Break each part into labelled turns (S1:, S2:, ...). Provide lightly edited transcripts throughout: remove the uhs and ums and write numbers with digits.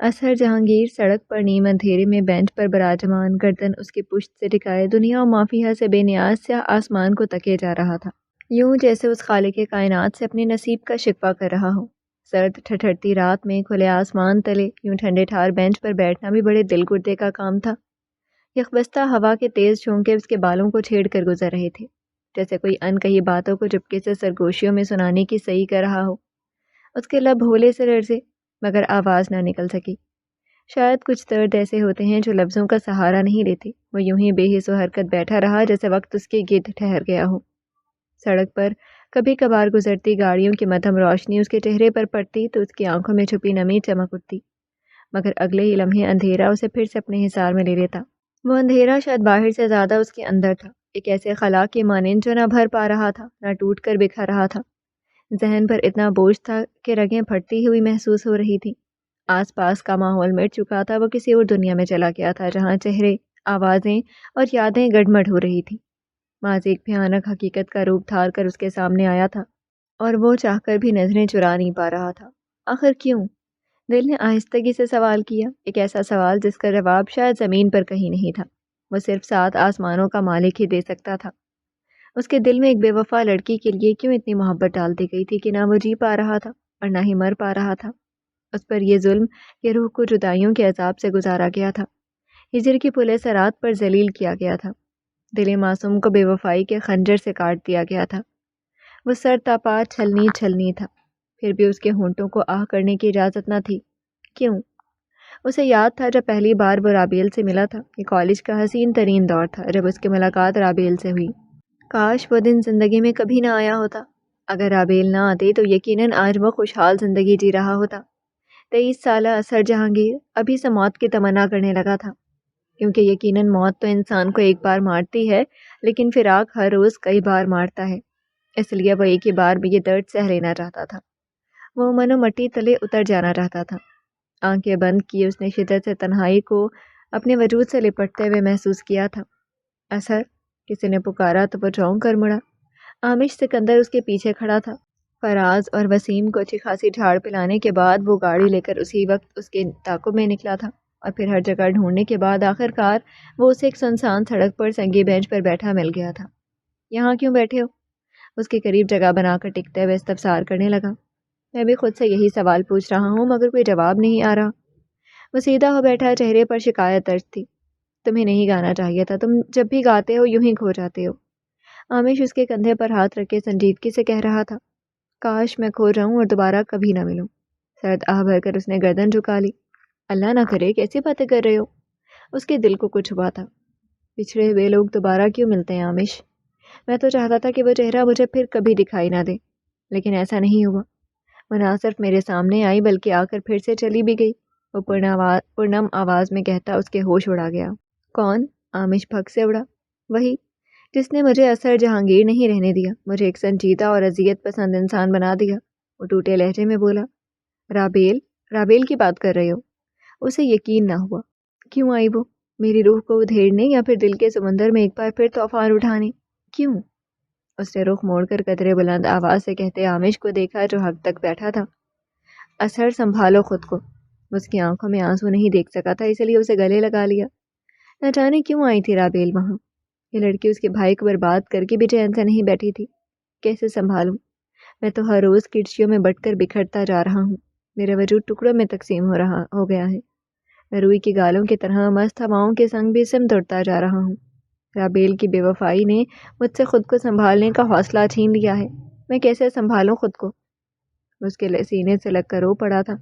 S1: اثر جہانگیر سڑک پر نیم اندھیرے میں بینچ پر براجمان، گردن اس کی پشت سے ٹکائے دنیا و مافیہ سے بے نیاز سیاہ آسمان کو تکے جا رہا تھا، یوں جیسے اس خالق کائنات سے اپنے نصیب کا شکوہ کر رہا ہو۔ سرد ٹھٹھرتی رات میں کھلے آسمان تلے یوں ٹھنڈے ٹھار بینچ پر بیٹھنا بھی بڑے دل گردے کا کام تھا۔ یخبستہ ہوا کے تیز جھونکے اس کے بالوں کو چھیڑ کر گزر رہے تھے، جیسے کوئی انکہی باتوں کو چپکے سے سرگوشیوں میں سنانے کی صحیح کر رہا ہو۔ اس کے لب ہولے سے لرزے مگر آواز نہ نکل سکی۔ شاید کچھ درد ایسے ہوتے ہیں جو لفظوں کا سہارا نہیں لیتے۔ وہ یوں ہی بے حس و حرکت بیٹھا رہا جیسے وقت اس کے گرد ٹھہر گیا ہو۔ سڑک پر کبھی کبھار گزرتی گاڑیوں کی مدھم روشنی اس کے چہرے پر پڑتی تو اس کی آنکھوں میں چھپی نمی چمک اٹھتی، مگر اگلے ہی لمحے اندھیرا اسے پھر سے اپنے حصار میں لے لیتا۔ وہ اندھیرا شاید باہر سے زیادہ اس کے اندر تھا، ایک ایسے خلا کے مانند جو نہ بھر پا رہا تھا نہ ٹوٹ کر بکھر رہا تھا۔ ذہن پر اتنا بوجھ تھا کہ رگیں پھٹتی ہوئی محسوس ہو رہی تھیں۔ آس پاس کا ماحول مٹ چکا تھا، وہ کسی اور دنیا میں چلا گیا تھا جہاں چہرے، آوازیں اور یادیں گڈمڈ ہو رہی تھیں۔ ماضی ایک بھیانک حقیقت کا روپ دھار کر اس کے سامنے آیا تھا اور وہ چاہ کر بھی نظریں چرا نہیں پا رہا تھا۔ آخر کیوں؟ دل نے آہستگی سے سوال کیا، ایک ایسا سوال جس کا جواب شاید زمین پر کہیں نہیں تھا، وہ صرف 7 آسمانوں کا مالک ہی دے سکتا تھا۔ اس کے دل میں ایک بے وفا لڑکی کے لیے کیوں اتنی محبت ڈال دی گئی تھی کہ نہ وہ جی پا رہا تھا اور نہ ہی مر پا رہا تھا۔ اس پر یہ ظلم کہ روح کو جدائیوں کے عذاب سے گزارا گیا تھا، ہجر کی پلے سرات پر ذلیل کیا گیا تھا، دل معصوم کو بے وفائی کے خنجر سے کاٹ دیا گیا تھا۔ وہ سر تاپا چھلنی چھلنی تھا، پھر بھی اس کے ہونٹوں کو آہ کرنے کی اجازت نہ تھی۔ کیوں؟ اسے یاد تھا جب پہلی بار وہ رابیل سے ملا تھا، یہ کالج کا حسین ترین دور تھا جب اس کی ملاقات رابیل سے ہوئی۔ کاش وہ دن زندگی میں کبھی نہ آیا ہوتا۔ اگر رابیل نہ آتی تو یقیناً آج وہ خوشحال زندگی جی رہا ہوتا۔ 23 سالہ اثر جہانگیر ابھی سے موت کی تمنا کرنے لگا تھا، کیونکہ یقیناً موت تو انسان کو ایک بار مارتی ہے لیکن فراق ہر روز کئی بار مارتا ہے، اس لیے وہ ایک ہی بار میں یہ درد سہ لینا چاہتا تھا۔ وہ من و مٹی تلے اتر جانا چاہتا تھا۔ آنکھیں بند کی اس نے شدت سے تنہائی کو اپنے وجود سے لپٹتے ہوئے محسوس کیا تھا۔ اثر، کسی نے پکارا تو وہ چونک کر مڑا۔ عامش سکندر اس کے پیچھے کھڑا تھا۔ فراز اور وسیم کو اچھی خاصی جھاڑ پلانے کے بعد وہ گاڑی لے کر اسی وقت اس کے تعاقب میں نکلا تھا، اور پھر ہر جگہ ڈھونڈنے کے بعد آخرکار وہ اسے ایک سنسان سڑک پر سنگی بینچ پر بیٹھا مل گیا تھا۔ یہاں کیوں بیٹھے ہو؟ اس کے قریب جگہ بنا کر ٹکتے ہوئے استفسار کرنے لگا۔ میں بھی خود سے یہی سوال پوچھ رہا ہوں مگر کوئی جواب نہیں آ رہا۔ وہ سیدھا ہو بیٹھا، چہرے پر شکایت درج تھی۔ تمہیں نہیں گانا چاہیے تھا، تم جب بھی گاتے ہو یوں ہی کھو جاتے ہو۔ عامش اس کے کندھے پر ہاتھ رکھ کے سنجیدگی سے کہہ رہا تھا۔ کاش میں کھو جاؤں اور دوبارہ کبھی نہ ملوں۔ سرد آہ بھر کر اس نے گردن جھکا لی۔ اللہ نہ کرے، کیسی باتیں کر رہے ہو؟ اس کے دل کو کچھ ہوا تھا۔ بچھڑے ہوئے لوگ دوبارہ کیوں ملتے ہیں عامش؟ میں تو چاہتا تھا کہ وہ چہرہ مجھے پھر کبھی دکھائی نہ دے، لیکن ایسا نہیں ہوا۔ وہ نہ صرف میرے سامنے آئی بلکہ آ کر پھر سے چلی بھی گئی، وہ پرنم آواز میں کہتا اس کے ہوش اڑا گیا۔ کون؟ عامش پھک سے اڑا۔ وہی جس نے مجھے اثر جہانگیر نہیں رہنے دیا، مجھے ایک سنجیدہ اور اذیت پسند انسان بنا دیا، وہ ٹوٹے لہجے میں بولا۔ رابیل؟ رابیل کی بات کر رہے ہو؟ اسے یقین نہ ہوا۔ کیوں آئی وہ؟ میری روح کو ادھیڑنے یا پھر دل کے سمندر میں ایک بار پھر طوفان اٹھانے؟ کیوں؟ اس نے رخ موڑ کر قدرے بلند آواز سے کہتے عامش کو دیکھا جو حق تک بیٹھا تھا۔ اثر، سنبھالو خود کو۔ اس کی آنکھوں میں آنسو نہیں دیکھ سکا تھا، اس لیے اسے گلے لگا لیا۔ نہ جانے کیوں آئی تھی رابیل وہاں؟ یہ لڑکی اس کے بھائی کو برباد کر کے بھی چین سے نہیں بیٹھی تھی۔ کیسے سنبھالوں؟ میں تو ہر روز کڑچیوں میں بٹ کر بکھرتا جا رہا ہوں، میرا وجود ٹکڑوں میں تقسیم ہو گیا ہے۔ میں روئی کی گالوں کی طرح مست ہواؤں کے سنگ بھی سمت اڑتا جا رہا ہوں۔ رابیل کی بے وفائی نے مجھ سے خود کو سنبھالنے کا حوصلہ چھین لیا ہے، میں کیسے سنبھالوں خود کو؟ اس کے سینے سے لگ کر رو پڑا تھا۔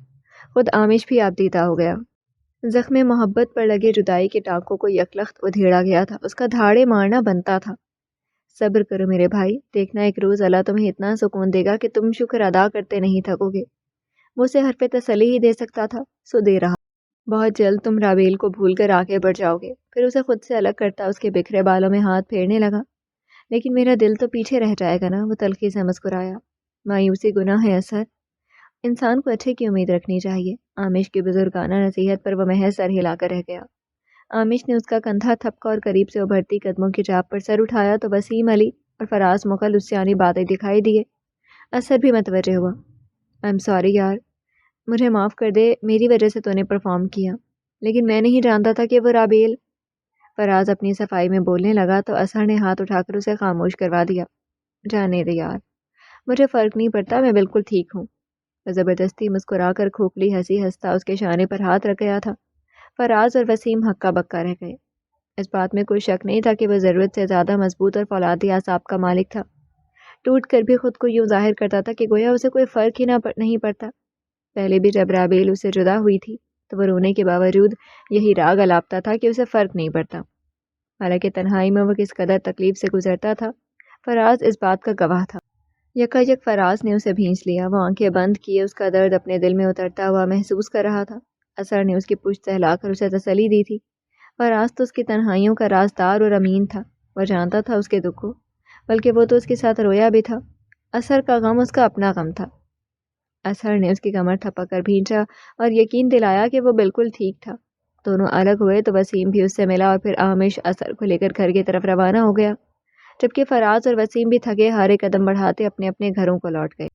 S1: خود عامش بھی آبدیدہ ہو گیا۔ زخم محبت پر لگے جدائی کے ٹانکوں کو یکلخت ادھیڑا گیا تھا، اس کا دھاڑے مارنا بنتا تھا۔ صبر کرو میرے بھائی، دیکھنا ایک روز اللہ تمہیں اتنا سکون دے گا کہ تم شکر ادا کرتے نہیں تھکو گے۔ وہ اسے حرف تسلی ہی دے سکتا تھا، سو دے رہا۔ بہت جلد تم رابیل کو بھول کر آگے بڑھ جاؤ گے۔ پھر اسے خود سے الگ کرتا اس کے بکھرے بالوں میں ہاتھ پھیرنے لگا۔ لیکن میرا دل تو پیچھے رہ جائے گا نا، وہ تلخی سے مسکرایا۔ مایوسی گناہ ہے اثر، انسان کو اچھے کی امید رکھنی چاہیے۔ عامش کی بزرگانہ نصیحت پر وہ محض سر ہلا کر رہ گیا۔ عامش نے اس کا کندھا تھپکا اور قریب سے ابھرتی قدموں کی چاپ پر سر اٹھایا تو وسیم علی اور فراز مغل اس سے آنی باتیں دکھائی دیے۔ اثر بھی متوجہ ہوا۔ I'm sorry یار، مجھے معاف کر دے، میری وجہ سے تو نے پرفارم کیا، لیکن میں نہیں جانتا تھا کہ وہ رابیل۔ فراز اپنی صفائی میں بولنے لگا تو اظہر نے ہاتھ اٹھا کر اسے خاموش کروا دیا۔ جانے دے یار، مجھے فرق نہیں پڑتا، میں بالکل ٹھیک ہوں۔ وہ زبردستی مسکرا کر کھوکھلی ہنسی ہنستا اس کے شانے پر ہاتھ رکھ گیا تھا۔ فراز اور وسیم ہکا بکا رہ گئے۔ اس بات میں کوئی شک نہیں تھا کہ وہ ضرورت سے زیادہ مضبوط اور فولادی اعصاب کا مالک تھا۔ ٹوٹ کر بھی خود کو یوں ظاہر کرتا تھا کہ گویا اسے کوئی فرق ہی نہیں پڑتا۔ پہلے بھی جب رابیل اسے جدا ہوئی تھی تو وہ رونے کے باوجود یہی راگ الاپتا تھا کہ اسے فرق نہیں پڑتا۔ حالانکہ تنہائی میں وہ کس قدر تکلیف سے گزرتا تھا، فراز اس بات کا گواہ تھا۔ یکایک فراز نے اسے بھینچ لیا، وہ آنکھیں بند کیے اس کا درد اپنے دل میں اترتا ہوا محسوس کر رہا تھا۔ اثر نے اس کی پشت سہلا کر اسے تسلی دی تھی۔ فراز تو اس کی تنہائیوں کا رازدار اور امین تھا، وہ جانتا تھا اس کے دکھ کو، بلکہ وہ تو اس کے ساتھ رویا بھی تھا۔ اثر کا غم اس کا اپنا غم تھا۔ اثر نے اس کی کمر تھپک کر بھینچا اور یقین دلایا کہ وہ بالکل ٹھیک تھا۔ دونوں الگ ہوئے تو وسیم بھی اس سے ملا اور پھر آمش اثر کو لے کر گھر کی طرف روانہ ہو گیا، جبکہ فراز اور وسیم بھی تھکے ہارے قدم بڑھاتے اپنے اپنے گھروں کو لوٹ گئے۔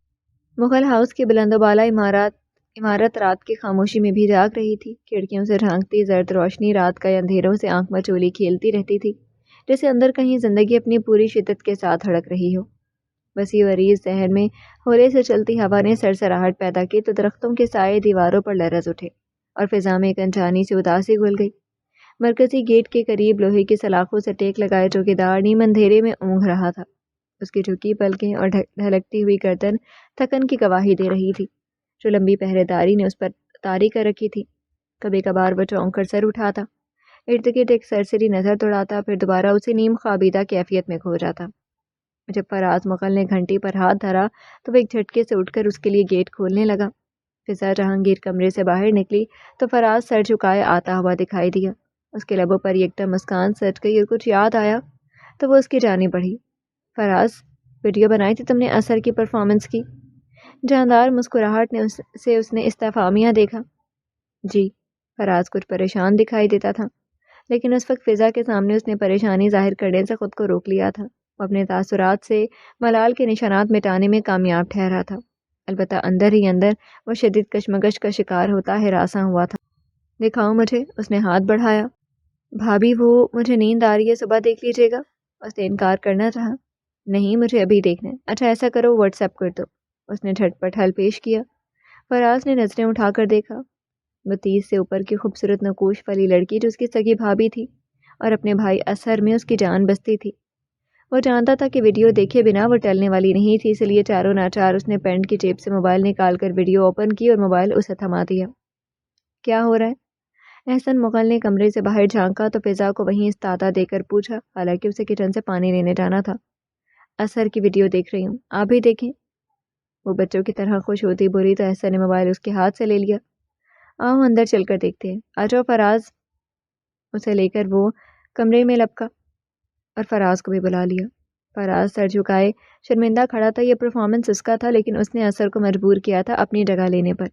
S1: مغل ہاؤس کی بلند و بالا عمارت رات کی خاموشی میں بھی جاگ رہی تھی۔ کھڑکیوں سے جھانکتی زرد روشنی رات کا اندھیروں سے آنکھ مچولی کھیلتی رہتی تھی، جیسے اندر کہیں زندگی اپنی پوری شدت کے ساتھ دھڑک رہی ہو۔ وسیع و عریض ذہن میں ہولے سے چلتی ہوا نے سرسراہٹ پیدا کی تو درختوں کے سائے دیواروں پر لرز اٹھے اور فضا میں ایک انجانی سی اداسی گھل گئی۔ مرکزی گیٹ کے قریب لوہے کی سلاخوں سے ٹیک لگائے چوکیدار نیم اندھیرے میں اونگھ رہا تھا۔ اس کی جھکی پلکیں اور ڈھلکتی ہوئی گردن تھکن کی گواہی دے رہی تھی، جو لمبی پہرے داری نے اس پر طاری کر رکھی تھی۔ کبھی کبھار وہ چونک کر سر اٹھاتا، ارد گرد ایک سرسری نظر دوڑاتا، پھر دوبارہ اسی نیم خوابیدہ کیفیت میں کھو جاتا۔ جب فراز مغل نے گھنٹی پر ہاتھ دھرا تو وہ ایک جھٹکے سے اٹھ کر اس کے لیے گیٹ کھولنے لگا۔ فضا جہانگیر کمرے سے باہر نکلی تو فراز سر جھکائے آتا ہوا دکھائی دیا۔ اس کے لبوں پر یکدم مسکان سج گئی اور کچھ یاد آیا تو وہ اس کی جانب بڑھی۔ فراز، ویڈیو بنائی تھی تم نے اثر کی پرفارمنس کی؟ جاندار مسکراہٹ سے اس نے استفہامیہ دیکھا۔ جی۔ فراز کچھ پریشان دکھائی دیتا تھا، لیکن اس وقت فضا کے سامنے اس نے پریشانی ظاہر کرنے سے خود کو روک لیا تھا۔ وہ اپنے تاثرات سے ملال کے نشانات مٹانے میں کامیاب ٹھہرا تھا، البتہ اندر ہی اندر وہ شدید کشمکش کا شکار ہوتا ہراساں ہوا تھا۔ دکھاؤ مجھے، اس نے ہاتھ بڑھایا۔ بھابھی وہ مجھے نیند آ رہی ہے، صبح دیکھ لیجیے گا۔ اس نے انکار کرنا چاہا۔ نہیں، مجھے ابھی دیکھنا ہے۔ اچھا ایسا کرو، واٹس ایپ کر دو۔ اس نے جھٹ پٹ حل پیش کیا۔ فراز نے نظریں اٹھا کر دیکھا۔ وہ 30 سے اوپر کی خوبصورت نقوش والی لڑکی جو اس کی سگی بھابھی تھی اور اپنے بھائی اثر میں اس کی جان بستی تھی۔ وہ جانتا تھا کہ ویڈیو دیکھے بنا وہ ٹلنے والی نہیں تھی، اس لیے چاروں ناچار اس نے پینٹ کی جیب سے موبائل نکال کر ویڈیو اوپن کی اور موبائل اسے تھما دیا۔ کیا ہو رہا ہے؟ احسن مغل نے کمرے سے باہر جھانکا تو فضا کو وہیں استادہ دے کر پوچھا، حالانکہ اسے کچن سے پانی لینے جانا تھا۔ اثر کی ویڈیو دیکھ رہی ہوں، آپ بھی دیکھیں۔ وہ بچوں کی طرح خوش ہوتی بولی تو احسن نے موبائل اس کے ہاتھ سے لے لیا۔ آؤ اندر چل کر دیکھتے ہیں، آ جاؤ فراز۔ اسے لے کر وہ کمرے میں لپکا اور فراز کو بھی بلا لیا۔ فراز سر جھکائے شرمندہ کھڑا تھا۔ یہ پرفارمنس اس کا تھا، لیکن اس نے اثر کو مجبور کیا تھا اپنی جگہ لینے پر۔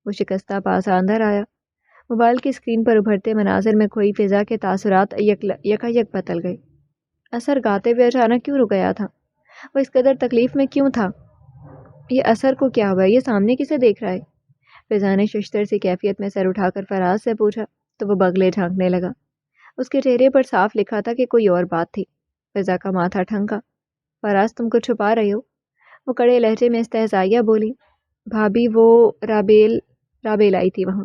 S1: وہ شکستہ پاسا اندر آیا۔ موبائل کی اسکرین پر ابھرتے مناظر میں کھوئی فضا کے تاثرات یکایک بدل گئے۔ اثر گاتے ہوئے اچانک کیوں رک گیا تھا؟ وہ اس قدر تکلیف میں کیوں تھا؟ یہ اثر کو کیا ہوا؟ یہ سامنے کسے دیکھ رہا ہے؟ فضا نے ششتر سی کیفیت میں سر اٹھا کر فراز سے پوچھا تو وہ بغلے جھانکنے لگا۔ اس کے چہرے پر صاف لکھا تھا کہ کوئی اور بات تھی۔ فضا کا ماتھا ٹھنکا۔ فراز تم کو چھپا رہے ہو؟ وہ کڑے لہجے میں استہزائیہ بولی۔ بھابھی وہ رابیل آئی تھی وہاں۔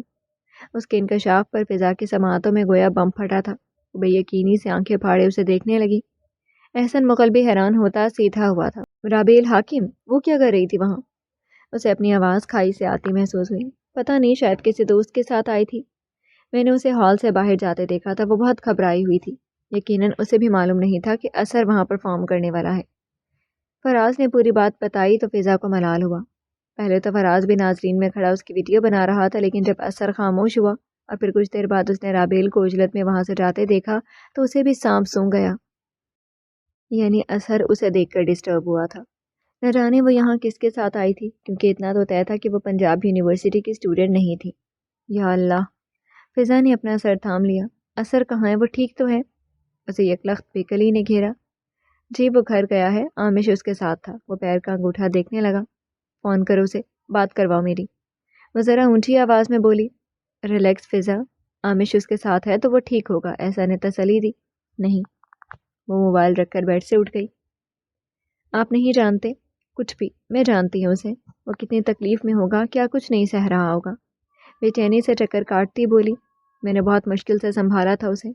S1: اس کے انکشاف پر فضا کی سماعتوں میں گویا بم پھٹا تھا۔ وہ بے یقینی سے آنکھیں پھاڑے اسے دیکھنے لگی۔ احسن مغل بھی حیران ہوتا سیدھا ہوا تھا۔ رابیل حاکم، وہ کیا کر رہی تھی وہاں؟ اسے اپنی آواز کھائی سے آتی محسوس ہوئی۔ پتہ نہیں، شاید کسی دوست کے ساتھ آئی تھی۔ میں نے اسے ہال سے باہر جاتے دیکھا تھا، وہ بہت گھبرائی ہوئی تھی۔ یقیناً اسے بھی معلوم نہیں تھا کہ اثر وہاں پرفارم کرنے والا ہے۔ فراز نے پوری بات بتائی تو فضا کو ملال ہوا۔ پہلے تو فراز بھی ناظرین میں کھڑا اس کی ویڈیو بنا رہا تھا، لیکن جب اثر خاموش ہوا اور پھر کچھ دیر بعد اس نے رابیل کو عجلت میں وہاں سے جاتے دیکھا تو اسے بھی سانپ سونگ گیا۔ یعنی اثر اسے دیکھ کر ڈسٹرب ہوا تھا۔ نہ جانے وہ یہاں کس کے ساتھ آئی تھی، کیونکہ اتنا تو طے تھا کہ وہ پنجاب یونیورسٹی کی اسٹوڈنٹ نہیں تھی۔ یا اللہ! فضا نے اپنا سر تھام لیا۔ اثر کہاں ہے؟ وہ ٹھیک تو ہے؟ اسے یکلخت بیکلی نے گھیرا۔ جی وہ گھر گیا ہے، آمش اس کے ساتھ تھا۔ وہ پیر کا انگوٹھا دیکھنے لگا۔ فون کرو اسے، بات کرواؤ میری۔ وہ ذرا اونچی آواز میں بولی، ریلیکس فضا، عامش اس کے ساتھ ہے تو وہ ٹھیک ہوگا، ایسا نے تسلی دی۔ نہیں۔ وہ موبائل رکھ کر بیڈ سے اٹھ گئی۔ آپ نہیں جانتے کچھ بھی، میں جانتی ہوں اسے، وہ کتنی تکلیف میں ہوگا، کیا کچھ نہیں سہ رہا ہوگا۔ بے چینی سے چکر کاٹتی بولی، میں نے بہت مشکل سے سنبھالا تھا اسے،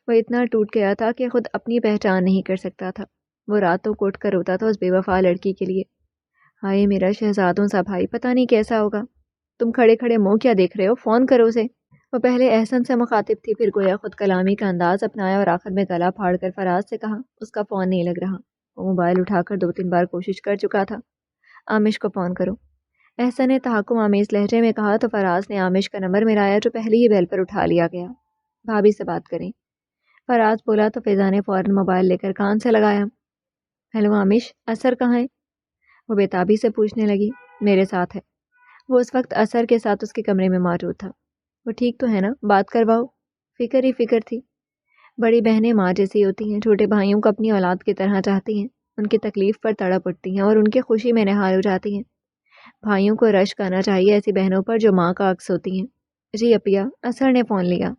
S1: وہ اتنا ٹوٹ گیا تھا کہ خود اپنی پہچان نہیں کر سکتا تھا، وہ راتوں کو اٹھ کر روتا تھا اس بے وفا لڑکی کے لیے۔ ہائے میرا شہزادوں سا بھائی، پتہ نہیں کیسا ہوگا۔ تم کھڑے کھڑے منہ کیا دیکھ رہے ہو، فون کرو اسے۔ وہ پہلے احسن سے مخاطب تھی، پھر گویا خود کلامی کا انداز اپنایا اور آخر میں گلا پھاڑ کر فراز سے کہا، اس کا فون نہیں لگ رہا۔ وہ موبائل اٹھا کر 2-3 بار کوشش کر چکا تھا۔ عامش کو فون کرو، احسن نے تحکم آمیز لہجے میں کہا تو فراز نے عامش کا نمبر ملایا جو پہلے ہی بیل پر اٹھا لیا گیا۔ بھابھی سے بات کریں، فراز بولا تو فضا نے فوراً موبائل لے کر کان سے لگایا۔ ہیلو عامش، اثر کہاں ہے؟ وہ بےتابی سے پوچھنے لگی۔ میرے ساتھ ہے۔ وہ اس وقت اثر کے ساتھ اس کے کمرے میں موجود تھا۔ وہ ٹھیک تو ہے نا، بات کرواؤ۔ فکر ہی فکر تھی۔ بڑی بہنیں ماں جیسی ہوتی ہیں، چھوٹے بھائیوں کو اپنی اولاد کی طرح چاہتی ہیں، ان کی تکلیف پر تڑپ اٹھتی ہیں اور ان کی خوشی میں نہال ہو جاتی ہیں۔ بھائیوں کو رشک آنا چاہیے ایسی بہنوں پر جو ماں کا عکس ہوتی ہیں۔ جی اپیا، اثر نے فون لیا۔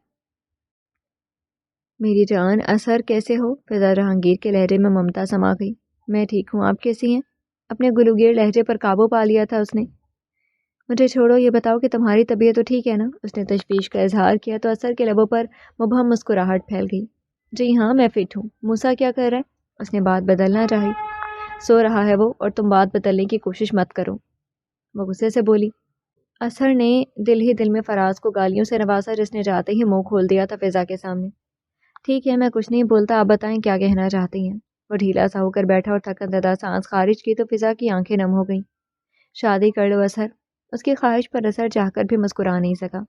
S1: میری جان، اثر کیسے ہو؟ فضا جہانگیر کے لہجے میں ممتا سما گئی۔ میں ٹھیک ہوں، آپ کیسی ہیں؟ اپنے گلوگیر لہجے پر قابو پا لیا تھا اس نے۔ مجھے چھوڑو، یہ بتاؤ کہ تمہاری طبیعت تو ٹھیک ہے نا؟ اس نے تشویش کا اظہار کیا تو اثر کے لبوں پر مبہم مسکراہٹ پھیل گئی۔ جی ہاں، میں فٹ ہوں۔ موسیٰ کیا کر رہا ہے؟ اس نے بات بدلنا چاہی۔ سو رہا ہے وہ، اور تم بات بدلنے کی کوشش مت کرو، وہ غصے سے بولی۔ اثر نے دل ہی دل میں فراز کو گالیوں سے نوازا جس نے جاتے ہی منہ کھول دیا تھا فضا کے سامنے۔ ٹھیک ہے، میں کچھ نہیں بولتا، آپ بتائیں کیا کہنا چاہتی ہیں؟ وہ ڈھیلا سا ہو کر بیٹھا اور تھکن زدہ سانس خارج کی تو فضا کی آنکھیں نم ہو گئیں۔ شادی کر لو اثر۔ اس کی خواہش پر اثر چاہ کر بھی مسکرا نہیں سکا۔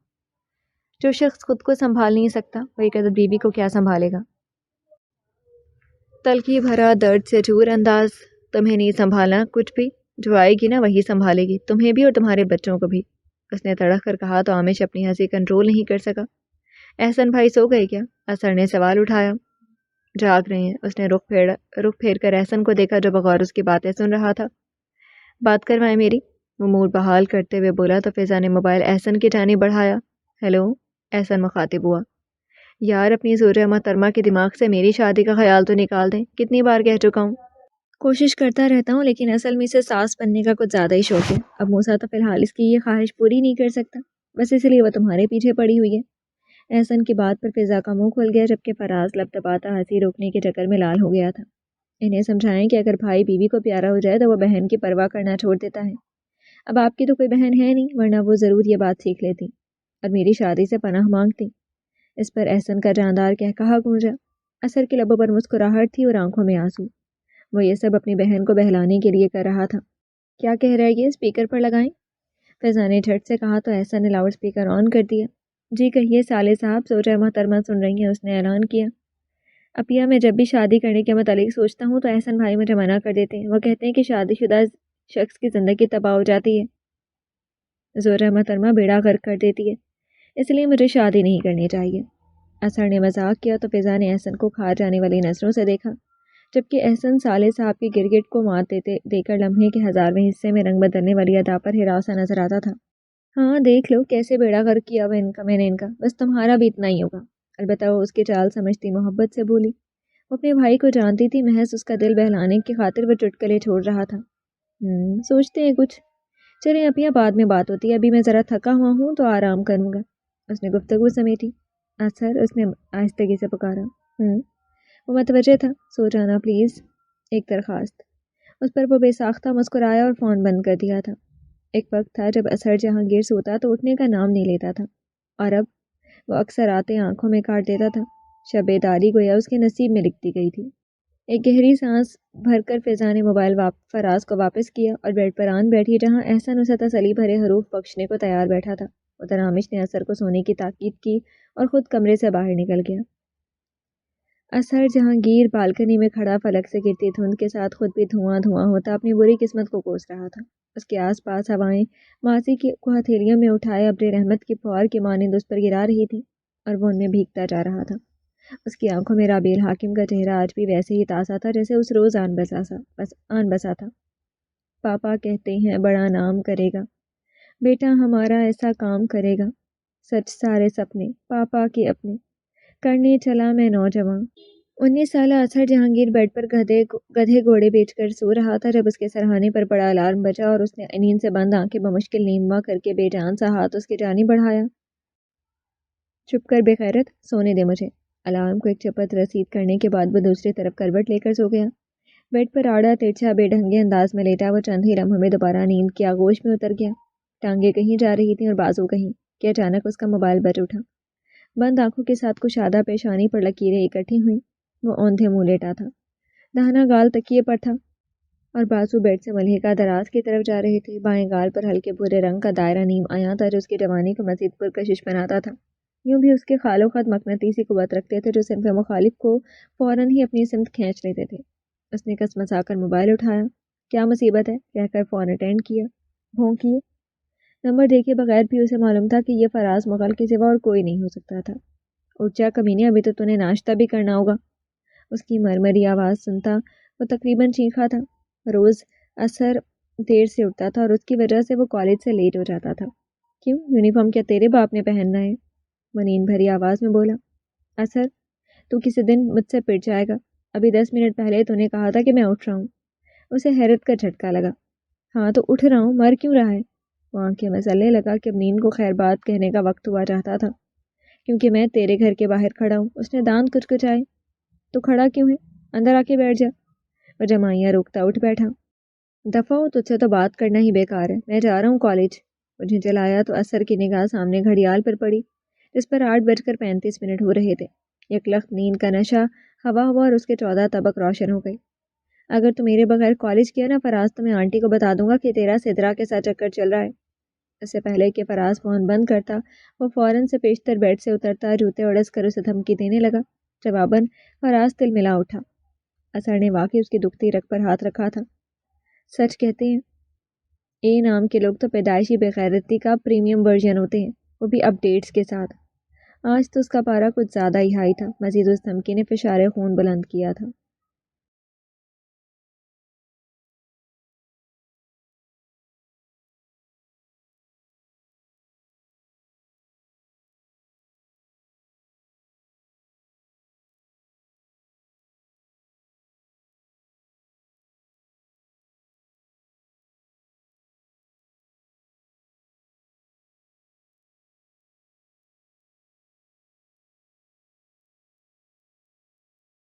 S1: جو شخص خود کو سنبھال نہیں سکتا وہ ایک عدد بیوی کو کیا سنبھالے گا؟ تلخی بھرا درد سے چور انداز، تمہیں نہیں سنبھالنا کچھ بھی، جو آئے گی نا وہی سنبھالے گی، تمہیں بھی اور تمہارے بچوں کو بھی، اس نے تڑک کر کہا تو عامش اپنی ہنسی کنٹرول نہیں کر سکا۔ احسن بھائی سو گئے کیا؟ اثر نے سوال اٹھایا۔ جاگ رہے ہیں، اس نے رخ پھیر کر احسن کو دیکھا جو بغور اس کی باتیں سن رہا تھا۔ بات کروائیں میری، وہ موڈ بحال کرتے ہوئے بولا تو فضا نے موبائل احسن کی جانب بڑھایا۔ ہیلو، احسن مخاطب ہوا۔ یار اپنی زوجہ محترمہ کے دماغ سے میری شادی کا خیال تو نکال دیں، کتنی بار کہہ چکا ہوں۔ کوشش کرتا رہتا ہوں لیکن اصل میں اسے ساس بننے کا کچھ زیادہ ہی شوق ہے۔ اب موسیٰ تو فی الحال اس کی یہ خواہش پوری نہیں کر سکتا، بس اس لیے وہ تمہارے پیچھے پڑی ہوئی ہے۔ احسن کی بات پر فضا کا منہ کھل گیا جبکہ فراز لپٹپاتا ہنسی روکنے کے چکر میں لال ہو گیا تھا۔ انہیں سمجھائیں کہ اگر بھائی بیوی کو پیارا ہو جائے تو وہ بہن کی پرواہ کرنا چھوڑ دیتا ہے۔ اب آپ کی تو کوئی بہن ہے نہیں، ورنہ وہ ضرور یہ بات سیکھ لیتی اور میری شادی سے پناہ مانگتی۔ اس پر احسن کا جاندار کہا گونجا۔ اثر کے لبوں پر مسکراہٹ تھی اور آنکھوں میں آنسو۔ وہ یہ سب اپنی بہن کو بہلانے کے لیے کر رہا تھا۔ کیا کہہ رہا ہے یہ، اسپیکر پر لگائیں؟ فضا نے جھٹ سے کہا تو احسن نے لاؤڈ اسپیکر آن کر دیا۔ جی کہیے سالے صاحب، زوجہ محترمہ سن رہی ہیں، اس نے اعلان کیا۔ اپیا، میں جب بھی شادی کرنے کے متعلق سوچتا ہوں تو احسن بھائی مجھے منع کر دیتے ہیں، وہ کہتے ہیں کہ شادی شدہ شخص کی زندگی تباہ ہو جاتی ہے، زوجہ محترمہ بیڑا غرق کر دیتی ہے، اس لیے مجھے شادی نہیں کرنی چاہیے۔ اثر نے مذاق کیا تو فضا نے احسن کو کھا جانے والی نظروں سے دیکھا جبکہ احسن سالے صاحب کے گرگٹ کو مات دے کر لمحے کے 1000ویں حصے میں رنگ بدلنے والی ادا پر ہراساں نظر آتا تھا۔ ہاں دیکھ لو کیسے بیڑا غرق کیا ہوا میں نے ان کا، بس تمہارا بھی اتنا ہی ہوگا۔ البتہ وہ اس کی چال سمجھتی محبت سے بولی۔ وہ اپنے بھائی کو جانتی تھی، محض اس کا دل بہلانے کی خاطر وہ چٹکلے چھوڑ رہا تھا۔ سوچتے ہیں کچھ، چلیں اپیا بعد میں بات ہوتی ہے، ابھی میں ذرا تھکا ہوا ہوں تو آرام کروں گا، اس نے گفتگو سمیٹی۔ اثر، اس نے آہستگی سے پکارا۔ وہ متوجہ تھا۔ سو جانا پلیز، ایک درخواست۔ اس پر وہ بے ساختہ مسکرایا اور فون بند کر دیا تھا۔ ایک وقت تھا جب اثر جہانگیر سوتا تو اٹھنے کا نام نہیں لیتا تھا، اور اب وہ اکثر آتے آنکھوں میں کاٹ دیتا تھا۔ شب بیداری گویا اس کے نصیب میں لکھ دی گئی تھی۔ ایک گہری سانس بھر کر فضا نے موبائل فراز کو واپس کیا اور بیڈ پر آن بیٹھی جہاں احسن اسے تسلی بھرے حروف بخشنے کو تیار بیٹھا تھا۔ ادھر عامش نے اثر کو سونے کی تاکید کی اور خود کمرے سے باہر نکل گیا۔ اثر جہانگیر بالکنی میں کھڑا فلک سے گرتی دھند کے ساتھ خود بھی دھواں دھواں ہوتا اپنی بری قسمت کو کوس رہا تھا۔ اس کے آس پاس ہوائیں ماضی کو ہتھیلیوں میں اٹھائے ابر رحمت کی فوار کی مانند اس پر گرا رہی تھی اور وہ ان میں بھیگتا جا رہا تھا۔ اس کی آنکھوں میں رابیل حاکم کا چہرہ آج بھی ویسے ہی تازہ تھا جیسے اس روز آن بسا تھا۔ پاپا کہتے ہیں بڑا نام کرے گا، بیٹا ہمارا ایسا کام کرے گا، سچ سارے سپنے پاپا کے اپنے کرنے چلا میں نوجوان۔ 19 سالہ اظہر جہانگیر بیڈ پر گدھے گھوڑے بیچ کر سو رہا تھا جب اس کے سرہانے پر بڑا الارم بجا اور اس نے نیند سے بند آنکھیں بمشکل نیموا کر کے بے جان سا ہاتھ اس کی جانب بڑھایا۔ چپ کر بے غیرت، سونے دے مجھے۔ الارم کو ایک چپت رسید کرنے کے بعد وہ دوسری طرف کروٹ لے کر سو گیا۔ بیڈ پر آڑا ترچھا بے ڈھنگے انداز میں لیٹا وہ چند ہی لمحوں میں دوبارہ نیند کی آغوش میں اتر گیا۔ ٹانگیں کہیں جا رہی تھیں اور بازو کہیں کہ اچانک اس کا موبائل بج اٹھا۔ بند آنکھوں کے ساتھ کشادہ پیشانی پر لکیریں اکٹھی ہوئیں۔ وہ اوندھے منہ لیٹا تھا، دہنا گال تکیے پر تھا اور بازو بیڈ سے ملحقہ دراز کی طرف جا رہے تھے۔ بائیں گال پر ہلکے بھورے رنگ کا دائرہ نیم آیا تھا جو اس کی جوانی کو مزید پرکشش بناتا تھا۔ یوں بھی اس کے خال و خط مقناطیسی قوت رکھتے تھے جو صنف مخالف کو فوراً ہی اپنی سمت کھینچ لیتے تھے۔ اس نے کسمسا کر موبائل اٹھایا۔ کیا مصیبت ہے کہہ کر فون اٹینڈ کیا۔ بھونکیے۔ نمبر دیکھے بغیر بھی اسے معلوم تھا کہ یہ فراز مغل کے سوا اور کوئی نہیں ہو سکتا تھا۔ اٹھ جا کمینے، ابھی تو نے ناشتہ بھی کرنا ہوگا۔ اس کی مرمری آواز سنتا وہ تقریباً چیخا تھا۔ روز اثر دیر سے اٹھتا تھا اور اس کی وجہ سے وہ کالج سے لیٹ ہو جاتا تھا۔ کیوں، یونیفارم کیا تیرے باپ نے پہننا ہے؟ وہ نیند بھری آواز میں بولا۔ اثر، تو کسی دن مجھ سے پٹ جائے گا۔ ابھی 10 منٹ پہلے تو نے کہا تھا کہ میں اٹھ رہا ہوں۔ اسے حیرت کا جھٹکا لگا۔ ہاں تو اٹھ رہا ہوں، مر کیوں رہا ہے؟ وہ آنکھیں مسلنے لگا کہ اب نیند کو خیر بات کہنے کا وقت ہوا چاہتا تھا۔ کیونکہ میں تیرے گھر کے باہر کھڑا ہوں۔ اس نے دانت کچکچائے۔ تو کھڑا کیوں ہے؟ اندر آ کے بیٹھ جا۔ وہ جمائیاں روکتا اٹھ بیٹھا۔ دفعہ ہو، تجھ سے تو بات کرنا ہی بیکار ہے، میں جا رہا ہوں کالج۔ وہ جھنجھلایا تو اثر کی نگاہ سامنے گھڑیال پر پڑی جس پر 8:35 ہو رہے تھے۔ یکلخت نیند کا نشہ ہوا ہوا اور اس کے 14 طبق روشن ہو گئے۔ اگر تو میرے بغیر کالج کیا نا فراز تو میں آنٹی کو بتا دوں گا کہ تیرا سدرا کے ساتھ چکر چل رہا ہے۔ اس سے پہلے کہ فراز فون بند کرتا وہ فوراً سے پیشتر بیڈ سے اترتا، جوتے اڑس کر اسے دھمکی دینے لگا۔ جواباً فراز تل ملا اٹھا۔ اثر نے واقعی اس کی دکھتی رگ پر ہاتھ رکھا تھا۔ سچ کہتے ہیں اے نام کے لوگ تو پیدائشی بے غیرتی کا پریمیم ورژن ہوتے ہیں، وہ بھی اپ ڈیٹس کے ساتھ۔ آج تو اس کا پارا کچھ زیادہ ہی ہائی تھا۔ مزید اس دھمکی نے فشار خون بلند کیا تھا۔